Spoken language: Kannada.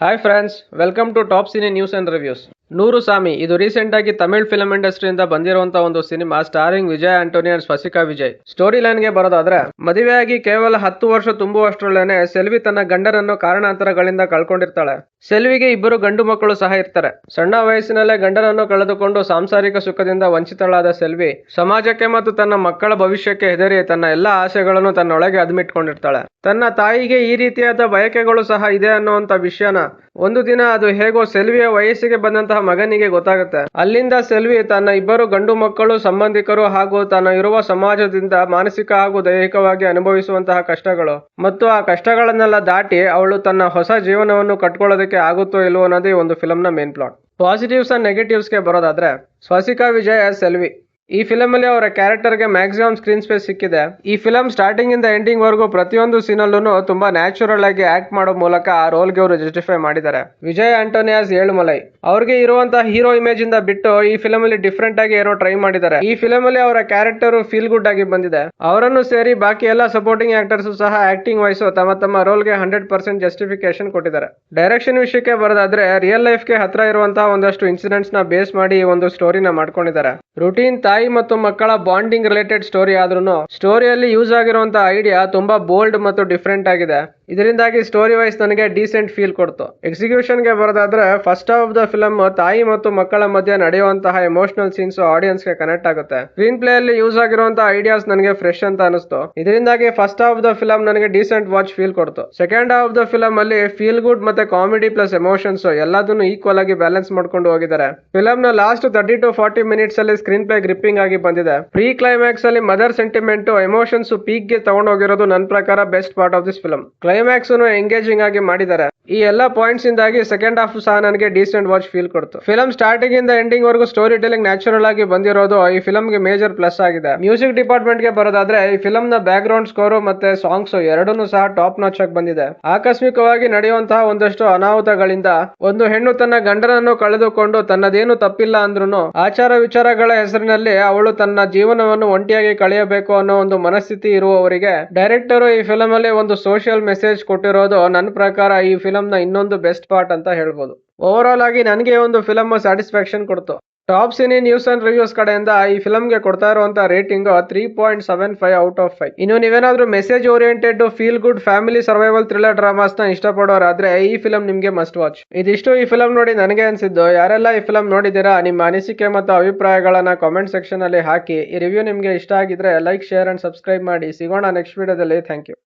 Hi friends, welcome to top cine news and reviews. ನೂರು ಸಾಮಿ ಇದು ರೀಸೆಂಟ್ ಆಗಿ ತಮಿಳ್ ಫಿಲ್ಮ್ ಇಂಡಸ್ಟ್ರಿಯಿಂದ ಬಂದಿರುವಂತಹ ಒಂದು cinema starring Vijay Antony and Swasika Vijay. Story line ಗೆ ಬರೋದಾದ್ರೆ, ಮದುವೆಯಾಗಿ ಕೇವಲ 10 ವರ್ಷ ತುಂಬುವಷ್ಟರಲ್ಲೇನೆ ಸೆಲ್ವಿ ತನ್ನ ಗಂಡನನ್ನು ಕಾರಣಾಂತರಗಳಿಂದ ಕಳ್ಕೊಂಡಿರ್ತಾಳೆ. ಸೆಲ್ವಿಗೆ ಇಬ್ಬರು ಗಂಡು ಮಕ್ಕಳು ಸಹ ಇರ್ತಾರೆ. ಸಣ್ಣ ವಯಸ್ಸಿನಲ್ಲೇ ಗಂಡನನ್ನು ಕಳೆದುಕೊಂಡು ಸಾಂಸಾರಿಕ ಸುಖದಿಂದ ವಂಚಿತಳಾದ ಸೆಲ್ವಿ ಸಮಾಜಕ್ಕೆ ಮತ್ತು ತನ್ನ ಮಕ್ಕಳ ಭವಿಷ್ಯಕ್ಕೆ ಹೆದರಿ ತನ್ನ ಎಲ್ಲಾ ಆಸೆಗಳನ್ನು ತನ್ನೊಳಗೆ ಅದ್ಮಿಟ್ಕೊಂಡಿರ್ತಾಳೆ. ತನ್ನ ತಾಯಿಗೆ ಈ ರೀತಿಯಾದ ಬಯಕೆಗಳು ಸಹ ಇದೆ ಅನ್ನುವಂತ ವಿಷಯನ ಒಂದು ದಿನ ಅದು ಹೇಗೋ ಸೆಲ್ವಿಯ ವಯಸ್ಸಿಗೆ ಬಂದಂತಹ ಮಗನಿಗೆ ಗೊತ್ತಾಗುತ್ತೆ. ಅಲ್ಲಿಂದ ಸೆಲ್ವಿ ತನ್ನ ಇಬ್ಬರು ಗಂಡು ಮಕ್ಕಳು, ಸಂಬಂಧಿಕರು ಹಾಗೂ ತಾನು ಇರುವ ಸಮಾಜದಿಂದ ಮಾನಸಿಕ ಹಾಗೂ ದೈಹಿಕವಾಗಿ ಅನುಭವಿಸುವಂತಹ ಕಷ್ಟಗಳು ಮತ್ತು ಆ ಕಷ್ಟಗಳನ್ನೆಲ್ಲ ದಾಟಿ ಅವಳು ತನ್ನ ಹೊಸ ಜೀವನವನ್ನು ಕಟ್ಕೊಳ್ಳೋದಕ್ಕೆ ಆಗುತ್ತೋ ಇಲ್ವೋ ಅನ್ನೋದೇ ಒಂದು ಫಿಲಮ್ ನ main plot. Positives and negatives ಗೆ ಬರೋದಾದ್ರೆ, ಸ್ವಸಿಕಾ ವಿಜಯ್ ಸೆಲ್ವಿ ಈ ಫಿಲಮ್ ಅಲ್ಲಿ ಅವರ ಕ್ಯಾರೆಕ್ಟರ್ಗೆ ಮ್ಯಾಕ್ಸಿಮಮ್ ಸ್ಕ್ರೀನ್ ಸ್ಪೇಸ್ ಸಿಕ್ಕಿದೆ. ಈ ಫಿಲಮ್ ಸ್ಟಾರ್ಟಿಂಗ್ ಇಂದ ಎಂಡಿಂಗ್ ವರೆಗೂ ಪ್ರತಿಯೊಂದು ಸೀನಲ್ಲೂ ತುಂಬಾ ನ್ಯಾಚುರಲ್ ಆಗಿ ಆಕ್ಟ್ ಮಾಡೋ ಮೂಲಕ ಆ ರೋಲ್ಗೆ ಅವರು ಜಸ್ಟಿಫೈ ಮಾಡಿದ್ದಾರೆ. ವಿಜಯ್ ಆಂಟೋನಿ ಏಳುಮಲೈ ಅವ್ರಿಗೆ ಇರುವಂತಹ ಹೀರೋ ಇಮೇಜ್ ಇಂದ ಬಿಟ್ಟು ಈ ಫಿಲಮ್ ಅಲ್ಲಿ ಡಿಫ್ರೆಂಟ್ ಆಗಿ ಏನೋ ಟ್ರೈ ಮಾಡಿದ್ದಾರೆ. ಈ ಫಿಲಮ್ ಅಲ್ಲಿ ಅವರ ಕ್ಯಾರೆಕ್ಟರ್ ಫೀಲ್ ಗುಡ್ ಆಗಿ ಬಂದಿದೆ. ಅವರನ್ನು ಸೇರಿ ಬಾಕಿ ಎಲ್ಲ ಸಪೋರ್ಟಿಂಗ್ ಆಕ್ಟರ್ಸ್ ಸಹ ಆಕ್ಟಿಂಗ್ ವೈಸ್ ತಮ್ಮ ರೋಲ್ಗೆ 100% ಜಸ್ಟಿಫಿಕೇಶನ್ ಕೊಟ್ಟಿದ್ದಾರೆ. ಡೈರೆಕ್ಷನ್ ವಿಷಯಕ್ಕೆ ಬರೋದಾದ್ರೆ, ರಿಯಲ್ ಲೈಫ್ ಗೆ ಹತ್ರ ಇರುವಂತಹ ಒಂದಷ್ಟು ಇನ್ಸಿಡೆಂಟ್ಸ್ ನ ಬೇಸ್ ಮಾಡಿ ಈ ಒಂದು ಸ್ಟೋರಿನ ಮಾಡ್ಕೊಂಡಿದ್ದಾರೆ. ರೂಟೀನ್ ತಾಯಿ ಮತ್ತು ಮಕ್ಕಳ ಬಾಂಡಿಂಗ್ ರಿಲೇಟೆಡ್ ಸ್ಟೋರಿ ಆದ್ರೂ ಸ್ಟೋರಿಯಲ್ಲಿ ಯೂಸ್ ಆಗಿರುವಂತಹ ಐಡಿಯಾ ತುಂಬಾ ಬೋಲ್ಡ್ ಮತ್ತು ಡಿಫ್ರೆಂಟ್ ಆಗಿದೆ. ಇದರಿಂದಾಗಿ ಸ್ಟೋರಿ ವೈಸ್ ನನಗೆ ಡೀಸೆಂಟ್ ಫೀಲ್ ಕೊಡ್ತು. ಎಕ್ಸಿಕ್ಯೂಷನ್ ಗೆ ಬರೋದಾದ್ರೆ, first half of the film ತಾಯಿ ಮತ್ತು ಮಕ್ಕಳ ಮಧ್ಯೆ ನಡೆಯುವಂತಹ ಎಮೋಷನಲ್ ಸೀನ್ಸ್ ಆಡಿಯನ್ಸ್ ಗೆ ಕನೆಕ್ಟ್ ಆಗುತ್ತೆ. ಸ್ಕ್ರೀನ್ ಪ್ಲೇ ಅಲ್ಲಿ ಯೂಸ್ ಆಗಿರುವಂತಹ ಐಡಿಯಾಸ್ ನನಗೆ ಫ್ರೆಶ್ ಅಂತ ಅನಿಸ್ತು. ಇದರಿಂದಾಗಿ first half of the film ನನಗೆ ಡೀಸೆಂಟ್ ವಾಚ್ ಫೀಲ್ ಕೊಡ್ತು. Second half of the film ಅಲ್ಲಿ ಫೀಲ್ ಗುಡ್ ಮತ್ತೆ ಕಾಮಿಡಿ ಪ್ಲಸ್ ಎಮೋಷನ್ಸ್ ಎಲ್ಲದನ್ನು ಈಕ್ವಲ್ ಆಗಿ ಬ್ಯಾಲೆನ್ಸ್ ಮಾಡ್ಕೊಂಡು ಹೋಗಿದ್ದಾರೆ. ಫಿಲಮ್ ನ ಲಾಸ್ಟ್ 30 to 40 ಮಿನಿಟ್ಸ್ ಅಲ್ಲಿ ಸ್ಕ್ರೀನ್ ಪ್ಲೇ ಗ್ರಿಪ್ಪಿಂಗ್ ಆಗಿ ಬಂದಿದೆ. ಪ್ರೀ ಕ್ಲೈಮ್ಯಾಕ್ಸ್ ಅಲ್ಲಿ ಮದರ್ ಸೆಂಟಿಮೆಂಟ್ ಎಮೋಷನ್ಸ್ ಪೀಕ್ ಗೆ ತಗೊಂಡೋಗಿರೋದು ನನ್ನ ಪ್ರಕಾರ best part of this film. Climax engaging ಆಗಿ ಮಾಡಿದ್ದಾರೆ. ಈ ಎಲ್ಲಾ ಪಾಯಿಂಟ್ಸ್ ಇಂದಾಗಿ ಸೆಕೆಂಡ್ ಹಾಫ್ ಸಹ ನನಗೆ ಡೀಸೆಂಟ್ ವಾಚ್ ಫೀಲ್ ಕೊಡ್ತು. ಫಿಲಮ್ ಸ್ಟಾರ್ಟಿಂಗ್ ಇಂದ ಎಂಡಿಂಗ್ ವರೆಗೂ ಸ್ಟೋರಿ ಟೆಲಿಂಗ್ ನ್ಯಾಚುರಲ್ ಆಗಿ ಬಂದಿರೋದು ಈ ಫಿಲಮ್ ಗೆ ಮೇಜರ್ ಪ್ಲಸ್ ಆಗಿದೆ. ಮ್ಯೂಸಿಕ್ ಡಿಪಾರ್ಟ್ಮೆಂಟ್ ಗೆ ಬರೋದಾದ್ರೆ, ಈ ಫಿಲಮ್ ನ ಬ್ಯಾಕ್ ಗ್ರೌಂಡ್ ಸ್ಕೋರ್ ಮತ್ತೆ ಸಾಂಗ್ಸ್ ಎರಡನ್ನೂ ಸಹ ಟಾಪ್ ನಾಚ್ ಆಗಿ ಬಂದಿದೆ. ಆಕಸ್ಮಿಕವಾಗಿ ನಡೆಯುವಂತಹ ಒಂದಷ್ಟು ಅನಾಹುತಗಳಿಂದ ಒಂದು ಹೆಣ್ಣು ತನ್ನ ಗಂಡನನ್ನು ಕಳೆದುಕೊಂಡು ತನ್ನದೇನು ತಪ್ಪಿಲ್ಲ ಅಂದ್ರೂ ಆಚಾರ ವಿಚಾರಗಳ ಹೆಸರಿನಲ್ಲಿ ಅವಳು ತನ್ನ ಜೀವನವನ್ನು ಒಂಟಿಯಾಗಿ ಕಳೆಯಬೇಕು ಅನ್ನೋ ಒಂದು ಮನಸ್ಥಿತಿ ಇರುವವರಿಗೆ ಡೈರೆಕ್ಟರ್ ಈ ಫಿಲಮ್ ಅಲ್ಲಿ ಒಂದು ಸೋಷಿಯಲ್ ಮೆಸೇಜ್ ಕೊಟ್ಟಿರೋದು ನನ್ನ ಪ್ರಕಾರ ಈ ಫಿಲಮ್ ನ ಇನ್ನೊಂದು ಬೆಸ್ಟ್ ಪಾರ್ಟ್ ಅಂತ ಹೇಳ್ಬೋದು. ಓವರ್ ಆಲ್ ಆಗಿ ನನಗೆ ಒಂದು ಫಿಲಮ್ ಸ್ಯಾಟಿಸ್ಫ್ಯಾಕ್ಷನ್ ಕೊಡ್ತು. Top cine news and reviews ಕಡೆಯಿಂದ ಈ ಫಿಲಮ್ ಗೆ ಕೊಡ್ತಾ ಇರುವಂತಹ ರೇಟಿಂಗ್ 3.75 ಔಟ್ ಆಫ್ 5. ಇನ್ನು ನೀವೇನಾದ್ರೂ message oriented feel good family survival thriller dramas ನ ಇಷ್ಟಪಡೋರಾದ್ರೆ ಈ ಫಿಲಮ್ ನಿಮ್ಗೆ ಮಸ್ಟ್ ವಾಚ್. ಇದಿಷ್ಟು ಈ ಫಿಲಮ್ ನೋಡಿ ನನಗೆ ಅನ್ಸಿದ್ದು. ಯಾರೆಲ್ಲ ಈ ಫಿಲಮ್ ನೋಡಿದ್ದೀರಾ, ನಿಮ್ಮ ಅನಿಸಿಕೆ ಮತ್ತು ಅಭಿಪ್ರಾಯಗಳನ್ನ ಕಾಮೆಂಟ್ ಸೆಕ್ಷನ್ ಅಲ್ಲಿ ಹಾಕಿ. ಈ ರಿವ್ಯೂ ನಿಮ್ಗೆ ಇಷ್ಟ ಆಗಿದ್ರೆ ಲೈಕ್, ಶೇರ್ ಅಂಡ್ ಸಬ್ಸ್ಕ್ರೈಬ್ ಮಾಡಿ. ಸಿಗೋಣ ನೆಕ್ಸ್ಟ್ ವಿಡಿಯೋದಲ್ಲಿ. Thank you.